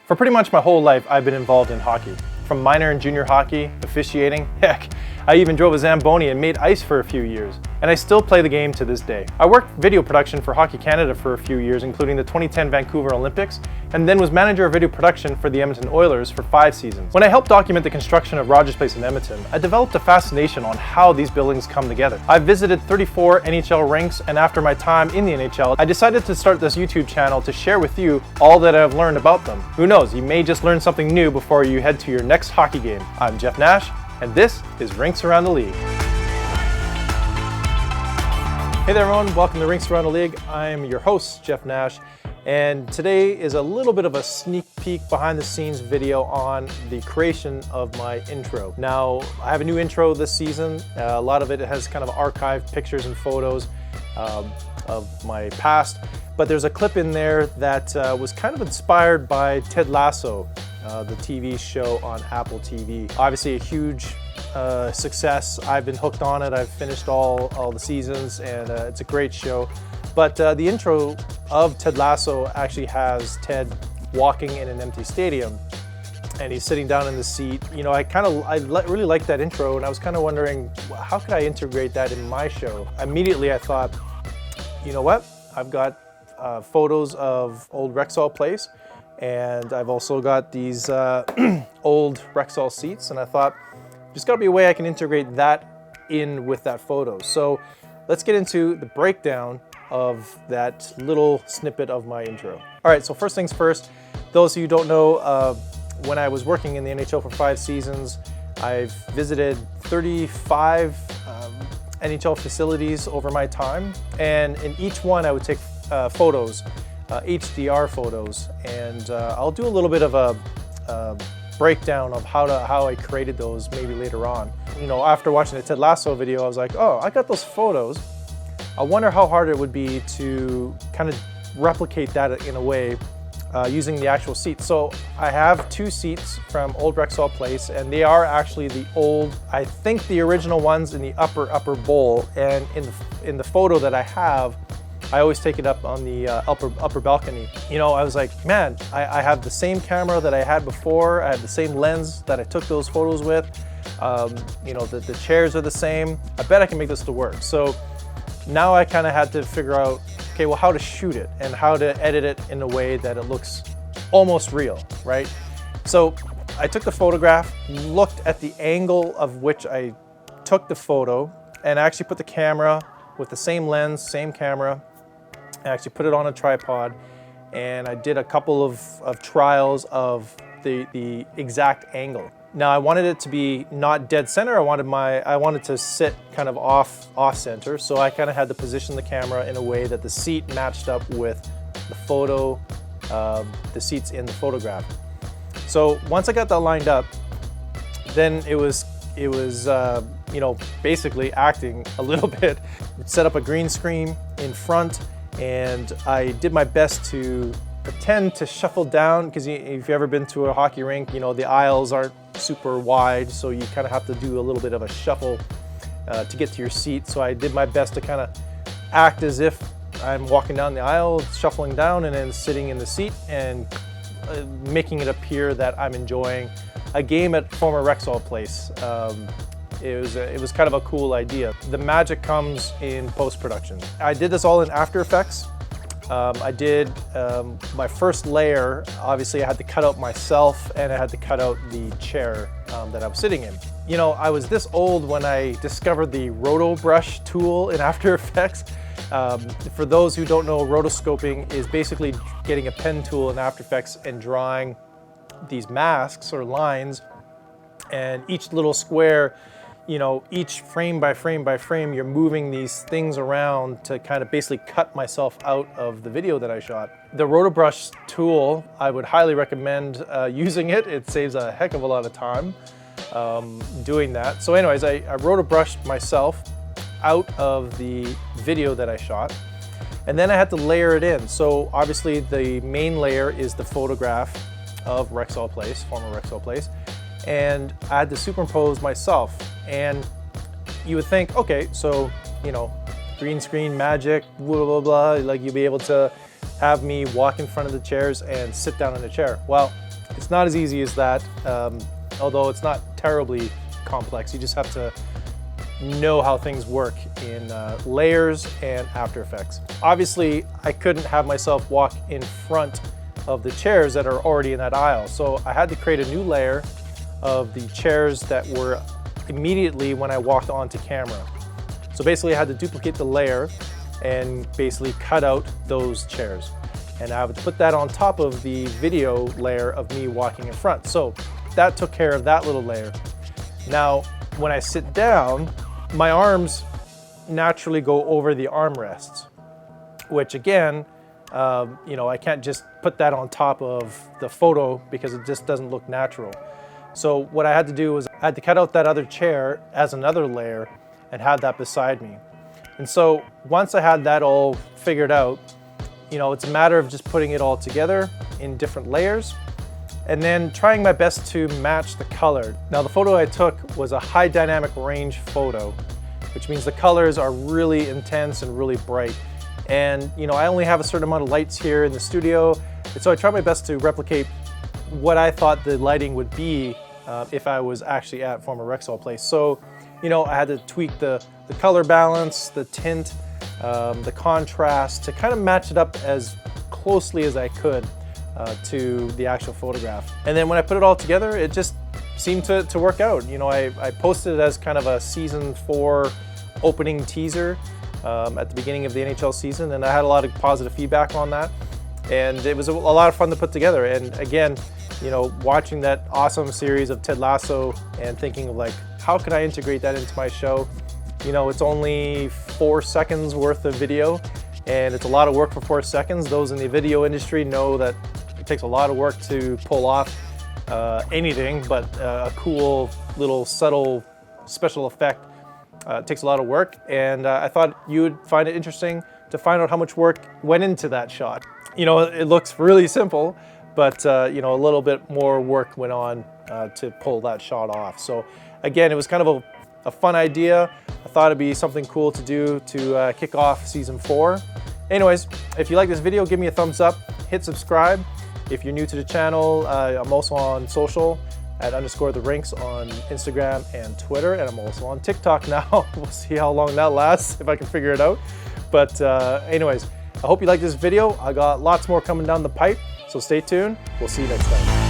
For pretty much my whole life, I've been involved in hockey. From minor and junior hockey, officiating, heck, I even drove a Zamboni and made ice for a few years. And I still play the game to this day. I worked video production for Hockey Canada for a few years, including the 2010 Vancouver Olympics, and then was manager of video production for the Edmonton Oilers for 5 seasons. When I helped document the construction of Rogers Place in Edmonton, I developed a fascination on how these buildings come together. I've visited 34 NHL rinks, and after my time in the NHL, I decided to start this YouTube channel to share with you all that I've learned about them. Who knows, you may just learn something new before you head to your next hockey game. I'm Jeff Nash, and this is Rinks Around the League. Hey there everyone, welcome to Rinks Around the League. I'm your host, Jeff Nash, and today is a little bit of a sneak peek behind the scenes video on the creation of my intro. Now, I have a new intro this season. A lot of it has kind of archived pictures and photos of my past, but there's a clip in there that was kind of inspired by Ted Lasso, the TV show on Apple TV. Obviously a huge success. I've been hooked on it. I've finished all the seasons, and it's a great show. But the intro of Ted Lasso actually has Ted walking in an empty stadium, and he's sitting down in the seat. You know, I really liked that intro, and I was kind of wondering, how could I integrate that in my show? Immediately I thought, you know what? I've got photos of old Rexall Place, and I've also got these old Rexall seats, and I thought, there's got to be a way I can integrate that in with that photo. So let's get into the breakdown of that little snippet of my intro. All right, so first things first, those of you who don't know, when I was working in the NHL for 5 seasons, I've visited 35 NHL facilities over my time, and in each one I would take photos, HDR photos, and I'll do a little bit of a breakdown of how I created those maybe later on. You know, after watching the Ted Lasso video, I was like, oh, I got those photos. I wonder how hard it would be to kind of replicate that in a way using the actual seats. So I have 2 seats from old Rexall Place, and they are actually the old, I think the original ones in the upper bowl, and in the photo that I have, I always take it up on the upper balcony. You know, I was like, man, I have the same camera that I had before. I had the same lens that I took those photos with. You know, the chairs are the same. I bet I can make this to work. So now I kind of had to figure out, okay, well, how to shoot it and how to edit it in a way that it looks almost real, right? So I took the photograph, looked at the angle of which I took the photo, and I actually put the camera with the same lens, same camera. I actually put it on a tripod, and I did a couple of trials of the exact angle. Now I wanted it to be not dead center. I wanted to sit kind of off center, so I kind of had to position the camera in a way that the seat matched up with the photo, the seats in the photograph. So once I got that lined up, then it was you know, basically acting a little bit. Set up a green screen in front, and I did my best to pretend to shuffle down, because if you've ever been to a hockey rink, you know, the aisles aren't super wide, so you kind of have to do a little bit of a shuffle to get to your seat. So I did my best to kind of act as if I'm walking down the aisle, shuffling down, and then sitting in the seat, and making it appear that I'm enjoying a game at former Rexall Place. It was kind of a cool idea. The magic comes in post-production. I did this all in After Effects. I did my first layer. Obviously I had to cut out myself, and I had to cut out the chair that I was sitting in. You know, I was this old when I discovered the roto brush tool in After Effects. For those who don't know, rotoscoping is basically getting a pen tool in After Effects and drawing these masks or lines, and each little square, you know, each frame by frame by frame, you're moving these things around to kind of basically cut myself out of the video that I shot. The RotoBrush tool, I would highly recommend using it. It saves a heck of a lot of time doing that. So anyways, I RotoBrushed myself out of the video that I shot, and then I had to layer it in. So obviously the main layer is the photograph of Rexall Place, former Rexall Place, and I had to superimpose myself. And you would think, okay, so, you know, green screen magic, blah, blah, blah, like you'll be able to have me walk in front of the chairs and sit down in a chair. Well, It's not as easy as that, although it's not terribly complex. You just have to know how things work in layers and After Effects. Obviously, I couldn't have myself walk in front of the chairs that are already in that aisle, so I had to create a new layer of the chairs that were immediately when I walked onto camera. So basically I had to duplicate the layer and basically cut out those chairs. And I would put that on top of the video layer of me walking in front. So that took care of that little layer. Now, when I sit down, my arms naturally go over the armrests, which again, you know, I can't just put that on top of the photo because it just doesn't look natural. So what I had to do was I had to cut out that other chair as another layer and have that beside me. And so once I had that all figured out, you know, it's a matter of just putting it all together in different layers and then trying my best to match the color. Now the photo I took was a high dynamic range photo, which means the colors are really intense and really bright. And you know, I only have a certain amount of lights here in the studio, and so I tried my best to replicate what I thought the lighting would be if I was actually at former Rexall Place. So, you know, I had to tweak the color balance, the tint, the contrast to kind of match it up as closely as I could to the actual photograph. And then when I put it all together, it just seemed to work out. You know, I posted it as kind of a season 4 opening teaser at the beginning of the NHL season, and I had a lot of positive feedback on that. And it was a lot of fun to put together. And again, you know, watching that awesome series of Ted Lasso and thinking of like, how can I integrate that into my show? You know, it's only 4 seconds worth of video, and it's a lot of work for 4 seconds. Those in the video industry know that it takes a lot of work to pull off anything, but a cool little subtle special effect takes a lot of work. And I thought you would find it interesting to find out how much work went into that shot. You know, it looks really simple, but you know, a little bit more work went on to pull that shot off. So again, it was kind of a fun idea. I thought it'd be something cool to do to kick off season 4. Anyways, if you like this video, give me a thumbs up, hit subscribe. If you're new to the channel, I'm also on social at _ the Rinks on Instagram and Twitter, and I'm also on TikTok now. We'll see how long that lasts, if I can figure it out. But anyways, I hope you like this video. I got lots more coming down the pipe, so stay tuned. We'll see you next time.